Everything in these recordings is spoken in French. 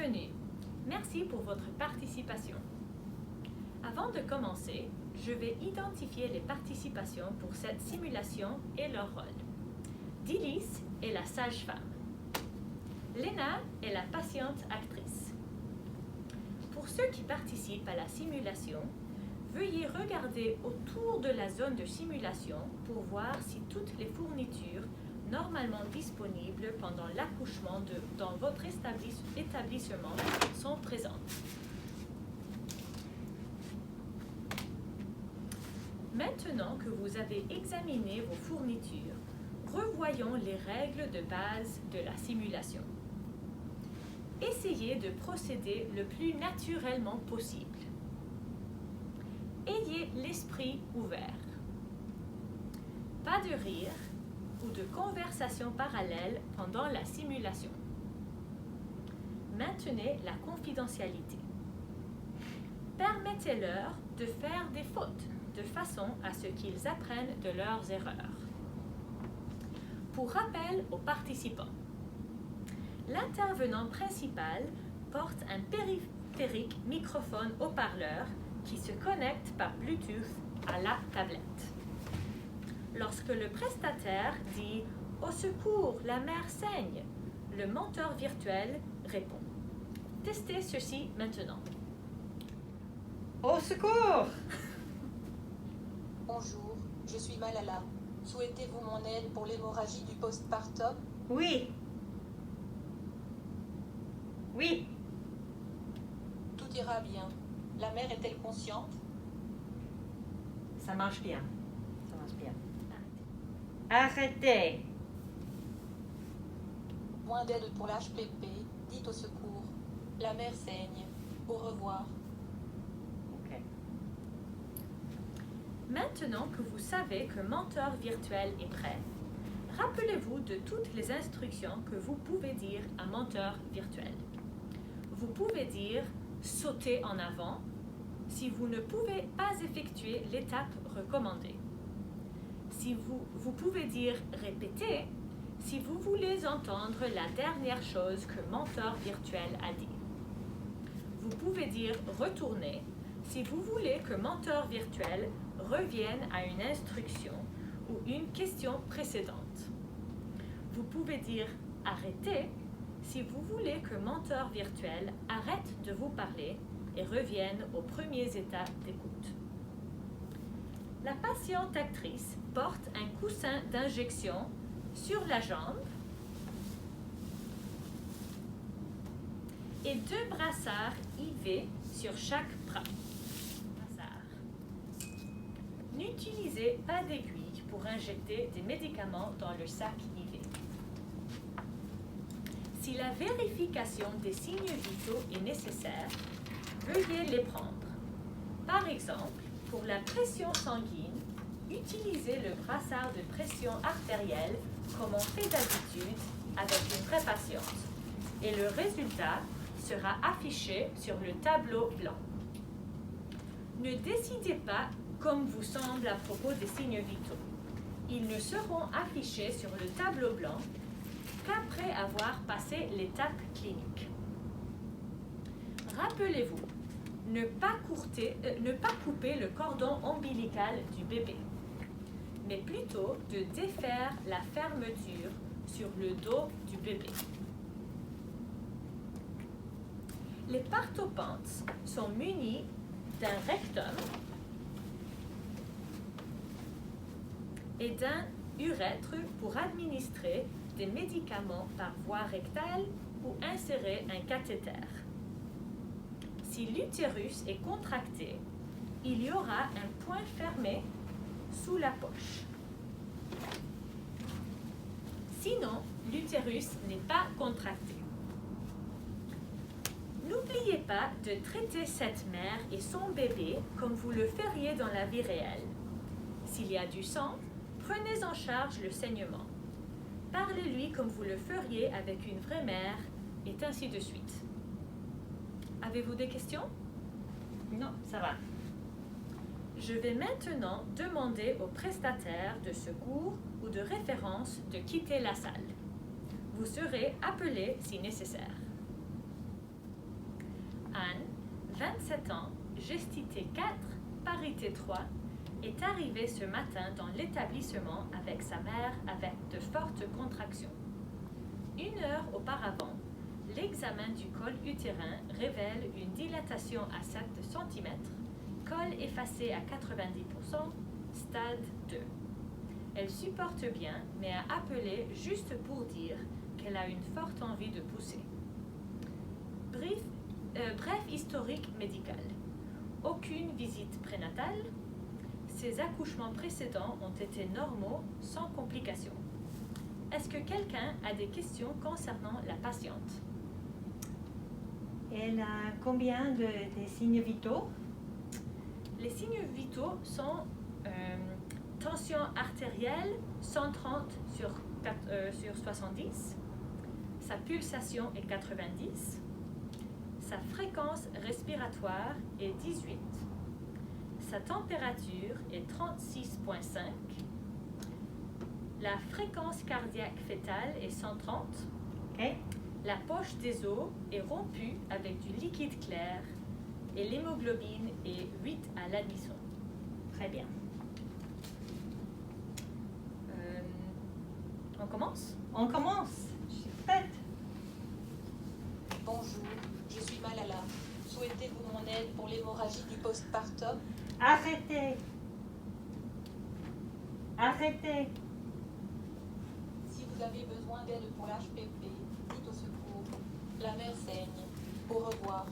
Bienvenue. Merci pour votre participation. Avant de commencer, je vais identifier les participations pour cette simulation et leur rôle. Dilis est la sage-femme. Lena est la patiente actrice. Pour ceux qui participent à la simulation, veuillez regarder autour de la zone de simulation pour voir si toutes les fournitures normalement disponibles pendant l'accouchement dans votre établissement sont présentes. Maintenant que vous avez examiné vos fournitures, revoyons les règles de base de la simulation. Essayez de procéder le plus naturellement possible. Ayez l'esprit ouvert. Pas de rire ou de conversation parallèle pendant la simulation. Maintenez la confidentialité. Permettez-leur de faire des fautes de façon à ce qu'ils apprennent de leurs erreurs. Pour rappel aux participants, l'intervenant principal porte un périphérique microphone haut-parleur qui se connecte par Bluetooth à la tablette. Lorsque le prestataire dit « Au secours, la mère saigne », le menteur virtuel répond. Testez ceci maintenant. Au secours! Bonjour, je suis Malala. Souhaitez-vous mon aide pour l'hémorragie du postpartum? Oui. Oui. Tout ira bien. La mère est-elle consciente? Ça marche bien. Ça marche bien. Arrêtez. Moins d'aide pour l'HPP. Dites au secours. La mère saigne. Au revoir. OK. Maintenant que vous savez que menteur virtuel est prêt, rappelez-vous de toutes les instructions que vous pouvez dire à menteur virtuel. Vous pouvez dire « sauter en avant » si vous ne pouvez pas effectuer l'étape recommandée. Vous pouvez dire « répéter » si vous voulez entendre la dernière chose que menteur virtuel a dit. Vous pouvez dire « retourner » si vous voulez que menteur virtuel revienne à une instruction ou une question précédente. Vous pouvez dire « arrêter » si vous voulez que menteur virtuel arrête de vous parler et revienne aux premières étapes d'écoute. La patiente actrice porte un coussin d'injection sur la jambe et 2 brassards IV sur chaque bras. N'utilisez pas d'aiguille pour injecter des médicaments dans le sac IV. Si la vérification des signes vitaux est nécessaire, veuillez les prendre. Par exemple, pour la pression sanguine, utilisez le brassard de pression artérielle comme on fait d'habitude avec une vraie patiente et le résultat sera affiché sur le tableau blanc. Ne décidez pas comme vous semble à propos des signes vitaux. Ils ne seront affichés sur le tableau blanc qu'après avoir passé l'étape clinique. Rappelez-vous, ne pas couper le cordon ombilical du bébé, mais plutôt de défaire la fermeture sur le dos du bébé. Les partopants sont munis d'un rectum et d'un urètre pour administrer des médicaments par voie rectale ou insérer un cathéter. Si l'utérus est contracté, il y aura un point fermé sous la poche. Sinon, l'utérus n'est pas contracté. N'oubliez pas de traiter cette mère et son bébé comme vous le feriez dans la vie réelle. S'il y a du sang, prenez en charge le saignement. Parlez-lui comme vous le feriez avec une vraie mère, et ainsi de suite. Avez-vous des questions? Non, ça va. Je vais maintenant demander au prestataire de secours ou de référence de quitter la salle. Vous serez appelé si nécessaire. Anne, 27 ans, gestité 4, parité 3, est arrivée ce matin dans l'établissement avec sa mère avec de fortes contractions. 1 heure auparavant, l'examen du col utérin révèle une dilatation à 7 cm, col effacé à 90%, stade 2. Elle supporte bien, mais a appelé juste pour dire qu'elle a une forte envie de pousser. Bref historique médical. Aucune visite prénatale. Ses accouchements précédents ont été normaux, sans complications. Est-ce que quelqu'un a des questions concernant la patiente? Elle a combien de signes vitaux? Les signes vitaux sont tension artérielle 130 sur 70, sa pulsation est 90, sa fréquence respiratoire est 18, sa température est 36,5, la fréquence cardiaque fœtale est 130, Okay. la poche des os est rompue avec du liquide clair et l'hémoglobine est 8 à l'admission. Très bien. On commence? On commence. Je suis prête. Bonjour, je suis Malala. Souhaitez-vous mon aide pour l'hémorragie du postpartum? Arrêtez. Arrêtez. Si vous avez besoin d'aide pour l'HPP, dites au secours. La mère saigne. Au revoir.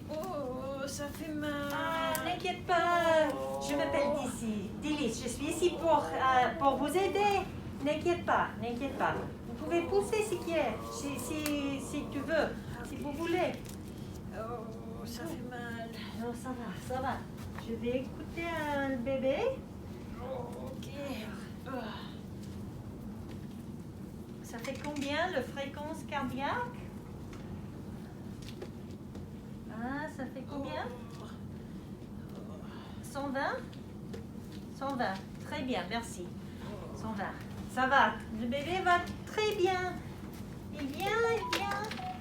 Oh, ça fait mal. Ah, n'inquiète pas. Je m'appelle Dilis. Je suis ici pour vous aider. N'inquiète pas, n'inquiète pas. Vous pouvez pousser si tu veux, si vous voulez. Oh, ça fait mal. Non, ça va, ça va. Je vais écouter le bébé. Ok. Ça fait combien de fréquence cardiaque? Ah, ça fait combien? 120? 120. Très bien, merci. 120. Ça va. Le bébé va très bien. Il vient.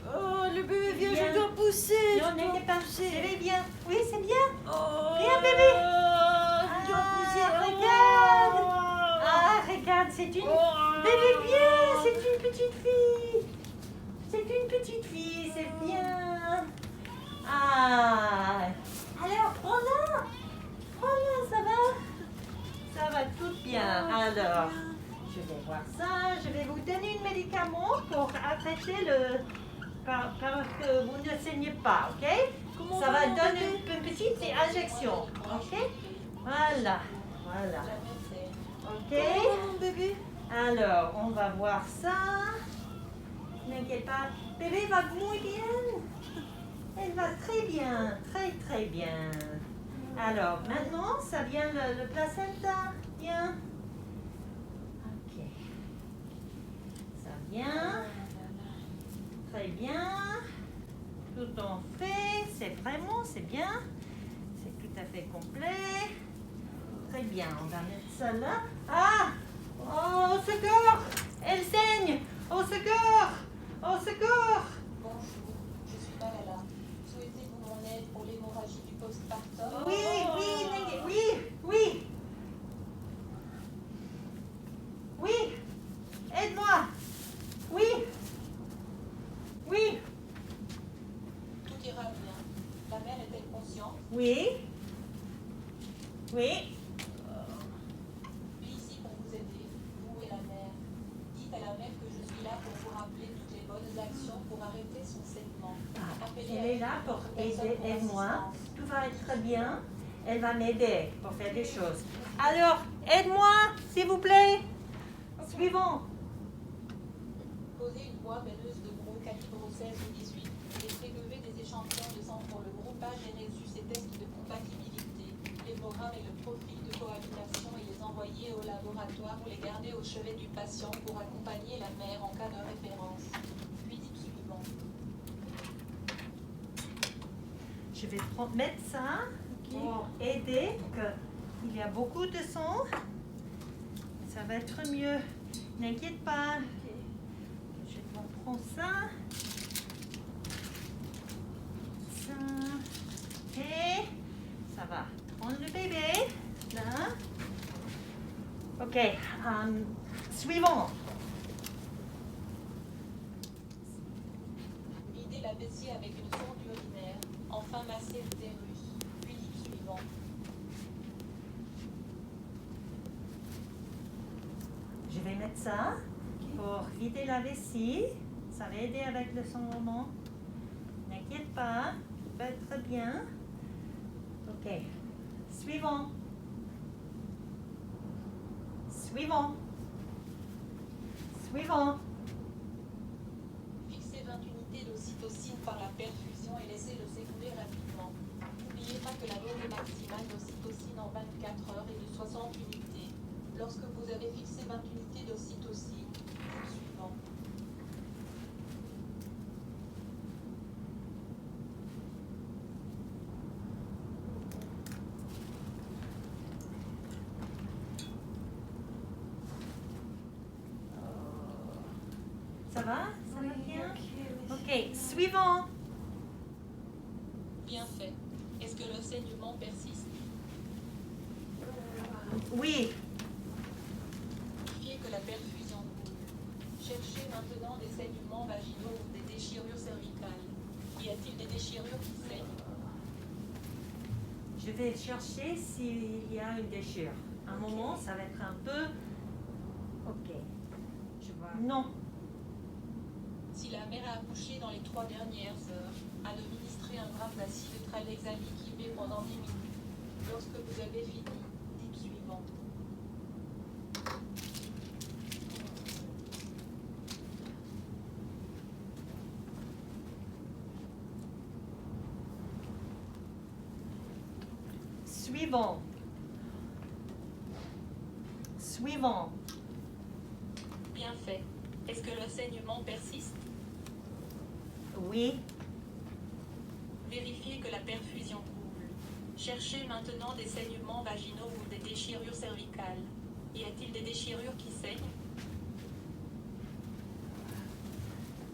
Oh, le bébé vient, je dois pousser. Non, n'inquiète pas. Bébé vient. Oui, c'est bien. Oh, Viens, bébé. je dois pousser. Regarde. Ah, regarde, c'est une... Bébé, viens. C'est une petite fille. C'est une petite fille, c'est bien. Ah. Alors, prends-la. Prends-la, ça va? Ça va tout bien. Alors, je vais voir ça. Je vais vous donner un médicament pour arrêter le... Parce que vous ne saignez pas, ok? Ça va donner une petite injection, ok? Voilà, voilà. La mère saigne. Ok? Oh, bébé. Alors, on va voir ça. N'inquiète pas. Bébé va muy bien. Elle va très bien, très bien. Alors, maintenant, ça vient le placenta. Bien. Ok. Ça vient. Très bien. Tout en fait. C'est bien. C'est tout à fait complet. Très bien. On va mettre ça là. Ah! Oh, au secours! Elle saigne! Au secours! Au secours! Bonjour, je suis Malala. Souhaitez-vous mon aide pour l'hémorragie du postpartum? Oui. Aide-moi! Oui. Tout ira bien. La mère est-elle consciente? Oui. Je suis ici pour vous aider, vous et la mère. Dites à la mère que je suis là pour vous rappeler toutes les bonnes actions pour arrêter son saignement. Appelez Elle est là pour aider moi. Tout va être très bien. Elle va m'aider pour faire des choses. Alors, aide-moi, s'il vous plaît. Suivant. Posez une voie veineuse de gros calibre 16 ou 18 et prélevez des échantillons de sang pour le groupage et résus et tests de compatibilité, l'hémogramme et le profil de cohabitation et les envoyer au laboratoire ou les garder au chevet du patient pour accompagner la mère en cas de référence. Puis dites suivant. Je vais mettre ça pour aider, qu'il y a beaucoup de sang. Ça va être mieux. N'inquiète pas. Je prends ça. Ok, ça va. Prendre le bébé. Là. Ok, suivant. Videz la vessie avec une sonde urinaire. Enfin, massez l'utérus. Puis dites suivant. Je vais mettre ça pour vider la vessie. Ça va aider avec le sang-moment. N'inquiète pas, ça va être très bien. Ok, suivant. Suivant. Suivant. Fixez 20 unités d'ocytocine par la perfusion et laissez-le s'écouler rapidement. N'oubliez pas que la dose maximale d'ocytocine en 24 heures est de 60 unités. Lorsque vous avez fixé 20 unités d'ocytocine, dites suivant. Ça va? Ça va bien? Ok, suivant. Bien fait. Est-ce que le saignement persiste? Oui. Vérifiez que la perfusion coule. Cherchez maintenant des saignements vaginaux ou des déchirures cervicales. Y a-t-il des déchirures qui saignent? Je vais chercher s'il y a une déchirure. Un moment, ça va être un peu... Ok. Je vois. Non. Si la mère a accouché dans les 3 dernières heures, administrez un gramme d'acide tranexamique IV pendant 10 minutes. Lorsque vous avez fini, dites suivant. Suivant. Suivant. Bien fait. Est-ce que le saignement persiste? Oui. Vérifiez que la perfusion coule. Cherchez maintenant des saignements vaginaux ou des déchirures cervicales. Y a-t-il des déchirures qui saignent?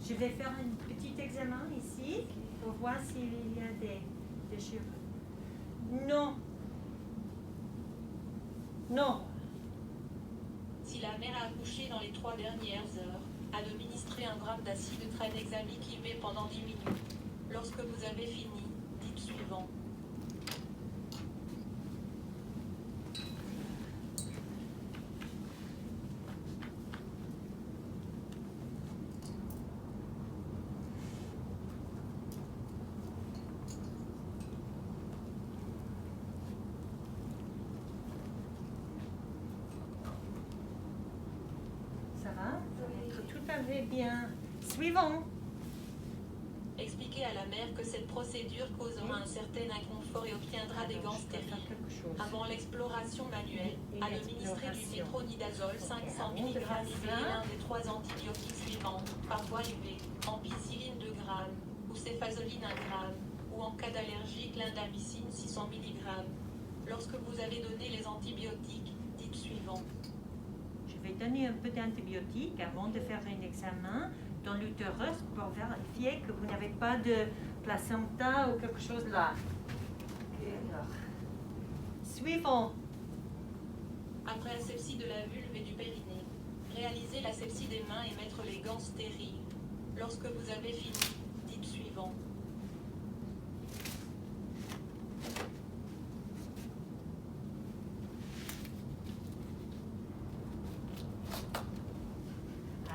Je vais faire un petit examen ici pour voir s'il y a des déchirures. Non. Non. Si la mère a accouché dans les 3 dernières heures, administrez un gramme d'acide tranexamique IV pendant 10 minutes. Lorsque vous avez fini, dites suivant. Ça va? Ça va être tout à fait bien. Suivant. Expliquez à la mère que cette procédure causera un certain inconfort et obtiendra des gants stériles. Avant l'exploration manuelle, administrez du métronidazole 500 mg IV, l'un des 3 antibiotiques suivants, par voie IV, ampicilline 2 g, ou céphalosporine 1 g, ou en cas d'allergie, clindamycine 600 mg. Lorsque vous avez donné les antibiotiques, dites suivant. Je vais donner un peu d'antibiotiques avant de faire un examen dans l'utérus pour vérifier que vous n'avez pas de placenta ou quelque chose là. Alors, suivant. Après asepsie de la vulve et du périnée, réalisez l'asepsie des mains et mettre les gants stériles. Lorsque vous avez fini, dites suivant.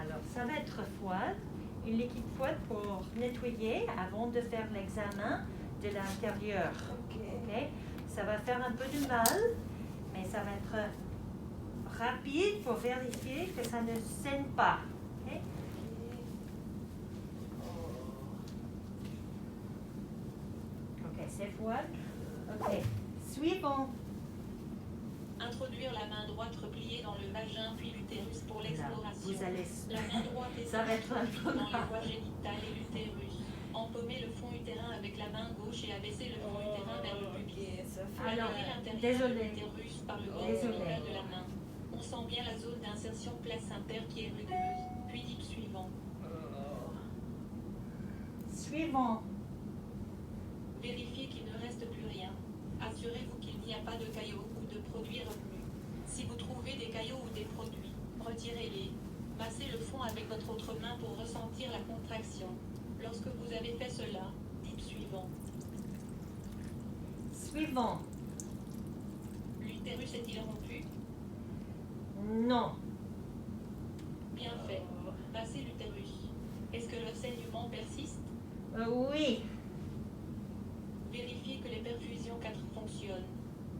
Alors, ça va être froid, une liquide froide pour nettoyer avant de faire l'examen de l'intérieur. Ok? Ça va faire un peu de mal, mais ça va être rapide pour vérifier que ça ne saigne pas. Ok? Ok, c'est froid. Ok, suivant. Introduire la main droite repliée dans le vagin puis l'utérus pour l'exploration. Vous allez... La main droite est Ça va être un peu dans les mal. voies génitales et l'utérus. Empaumer le fond utérin avec la main gauche et abaisser le fond utérin vers le pubis. Alors, Aérer l'intérieur de désolé. l'utérus par le bord Désolé. frontal de la main. On sent bien la zone d'insertion placentaire qui est rugueuse. Puis dites suivant. Suivant. Vérifiez qu'il ne reste plus Assurez-vous qu'il n'y a pas de caillots ou de produits retenus. Si vous trouvez des caillots ou des produits, retirez-les. Massez le fond avec votre autre main pour ressentir la contraction. Lorsque vous avez fait cela, dites suivant. Suivant. L'utérus est-il rompu? Non. Bien fait. Massez l'utérus. Est-ce que le saignement persiste? Oui. Vérifiez que les perfusions 4 fonctionnent.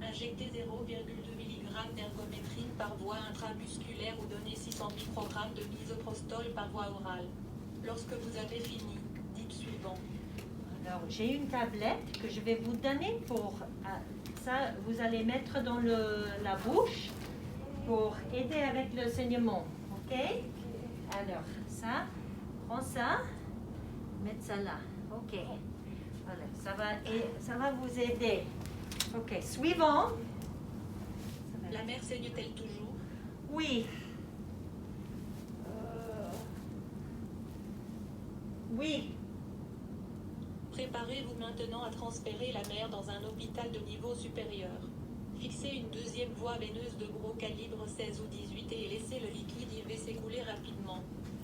Injectez 0,2 mg d'ergométrine par voie intramusculaire ou donnez 600 microgrammes de misoprostol par voie orale. Lorsque vous avez fini, dites suivant. Alors, j'ai une tablette que je vais vous donner pour... ça, vous allez mettre dans la bouche pour aider avec le saignement. OK? Alors, ça, prends ça, mets ça là. OK. Voilà, ça va vous aider. OK, suivant. La mère saigne-t-elle toujours? Oui. Oui. Préparez-vous maintenant à transférer la mère dans un hôpital de niveau supérieur. Fixez une deuxième voie veineuse de gros calibre 16 ou 18 et laissez le liquide IV s'écouler rapidement.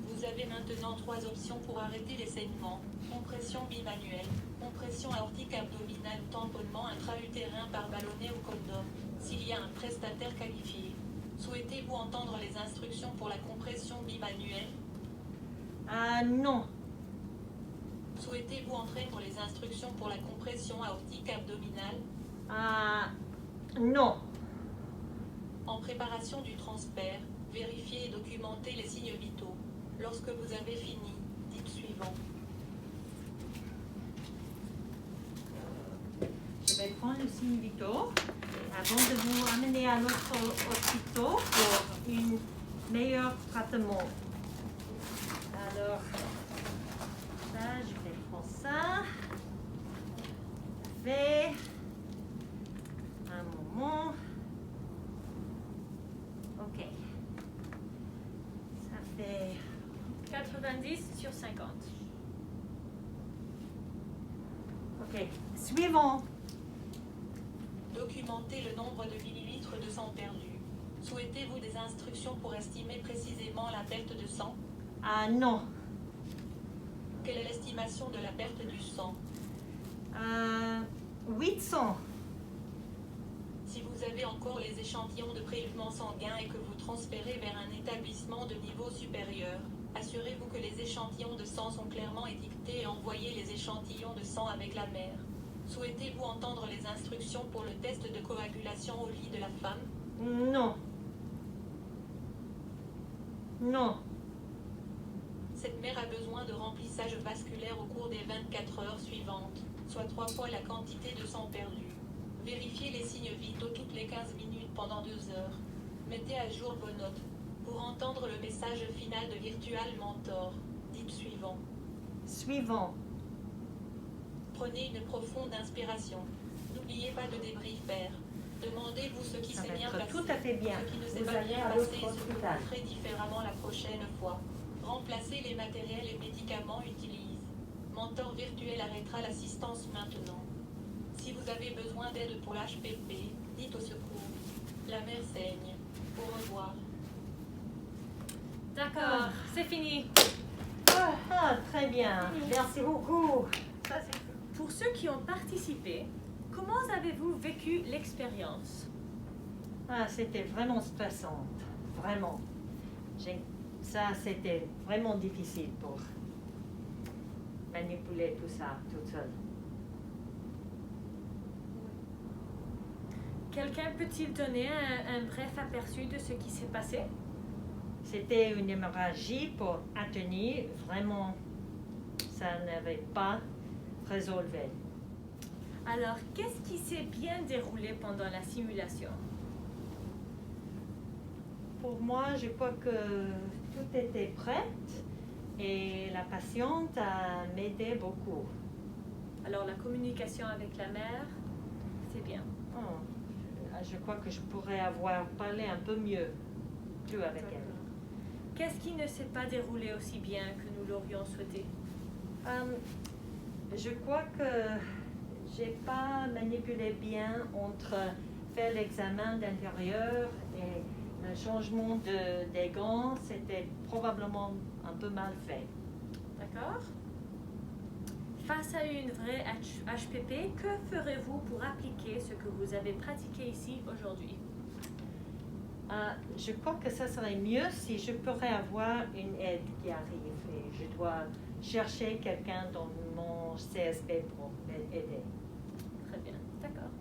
Vous avez maintenant 3 options pour arrêter les saignements. Compression bimanuelle, compression aortique abdominale ou tamponnement intra-utérin par ballonnet ou condom, s'il y a un prestataire qualifié. Souhaitez-vous entendre les instructions pour la compression bimanuelle? Non. Souhaitez-vous entendre les instructions pour la compression aortique abdominale? Non. En préparation du transfert, vérifiez et documentez les signes vitaux. Lorsque vous avez fini, dites suivant. Je vais prendre le signe vitaux avant de vous amener à notre hôpital pour un meilleur traitement. Alors, ça, je vais prendre ça. Fait un moment. OK. Ça fait 90 sur 50. OK. Suivant. Documentez le nombre de millilitres de sang perdu. Souhaitez-vous des instructions pour estimer précisément la perte de sang? Non. Quelle est l'estimation de la perte du sang? 800. Si vous avez encore les échantillons de prélèvement sanguin et que vous transférez vers un établissement de niveau supérieur, assurez-vous que les échantillons de sang sont clairement étiquetés et envoyez les échantillons de sang avec la mère. Souhaitez-vous entendre les instructions pour le test de coagulation au lit de la femme? Non. Non. Cette mère a besoin de remplissage vasculaire au cours des 24 heures suivantes, soit 3 fois la quantité de sang perdu. Vérifiez les signes vitaux toutes les 15 minutes pendant 2 heures. Mettez à jour vos notes. Pour entendre le message final de Virtual Mentor, dites suivant. Suivant. Prenez une profonde inspiration. N'oubliez pas de débriefer. Demandez-vous ce qui Ça s'est va bien être passé, tout à fait bien. ce qui ne s'est Vous pas allez bien à passé, l'autre ce que vous hôpital. ferez différemment la prochaine fois. Remplacez les matériels et médicaments utilisés. Mentor virtuel arrêtera l'assistance maintenant. Si vous avez besoin d'aide pour l'HPP, dites au secours. La mère saigne. Au revoir. D'accord, c'est fini. Très bien. Merci beaucoup. Ça, c'est- Pour ceux qui ont participé, comment avez-vous vécu l'expérience? C'était vraiment stressant. Vraiment. Ça, c'était vraiment difficile pour manipuler tout ça toute seule. Quelqu'un peut-il donner un bref aperçu de ce qui s'est passé? C'était une hémorragie pour atténuer. Vraiment, ça n'avait pas résolu. Alors, qu'est-ce qui s'est bien déroulé pendant la simulation? Pour moi, je crois que tout était prêt et la patiente a m'aidé beaucoup. Alors, la communication avec la mère, c'est bien. Je crois que je pourrais avoir parlé un peu mieux, plus avec elle. Qu'est-ce qui ne s'est pas déroulé aussi bien que nous l'aurions souhaité? Je crois que j'ai pas manipulé bien entre faire l'examen d'intérieur et le changement des gants. C'était probablement un peu mal fait. D'accord? Face à une vraie HPP, que ferez-vous pour appliquer ce que vous avez pratiqué ici aujourd'hui? Je crois que ça serait mieux si je pourrais avoir une aide qui arrive et je dois chercher quelqu'un dans mon CSP pour m'aider. Très bien, d'accord.